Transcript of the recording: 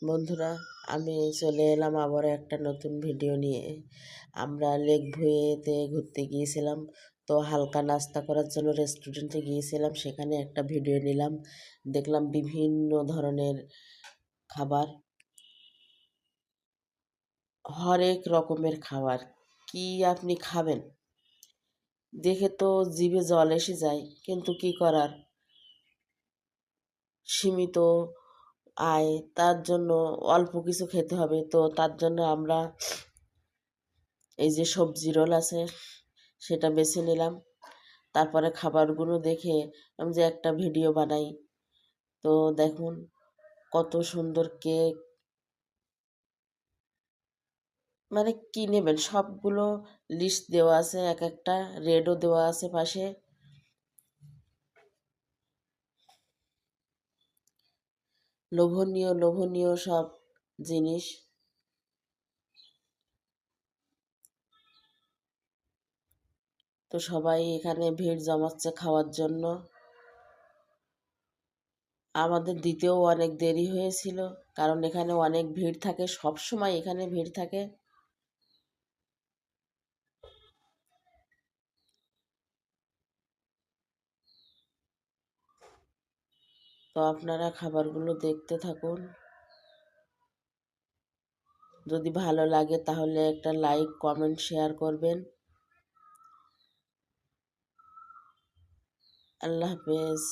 বন্ধুরা, আমি চলে এলাম আবার একটা নতুন ভিডিও নিয়ে। আমরা লেক ভিউতে ঘুরতে গিয়েছিলাম, তো হালকা নাস্তা করার জন্য রেস্টুরেন্টে গিয়েছিলাম। সেখানে একটা ভিডিও নিলাম, দেখলাম বিভিন্ন ধরনের খাবার, হরেক রকমের খাবার। কি আপনি খাবেন দেখে তো জিভে জল এসে যায়, কিন্তু কি করার, সীমিত আয়, তার জন্য অল্প কিছু খেতে হবে। তো তার জন্য আমরা এই যে সবজি রোল আছে সেটা বেছে নিলাম। তারপরে খাবারগুলো দেখে আমি যে একটা ভিডিও বানাই। তো দেখুন কত সুন্দর কেক, মানে কি নেবেন সবগুলো লিস্ট দেওয়া আছে, এক একটা রেডও দেওয়া আছে পাশে। লোভনীয় লোভনীয় সব জিনিস। তো সবাই এখানে ভিড় জমাচ্ছে খাওয়ার জন্য। আমাদের দিতেও অনেক দেরি হয়েছিল, কারণ এখানে অনেক ভিড় থাকে, সব সময় এখানে ভিড় থাকে। তো আপনারা খাবারগুলো দেখতে থাকুন। যদি ভালো লাগে তাহলে একটা লাইক, কমেন্ট, শেয়ার করবেন। আল্লাহ হাফেজ।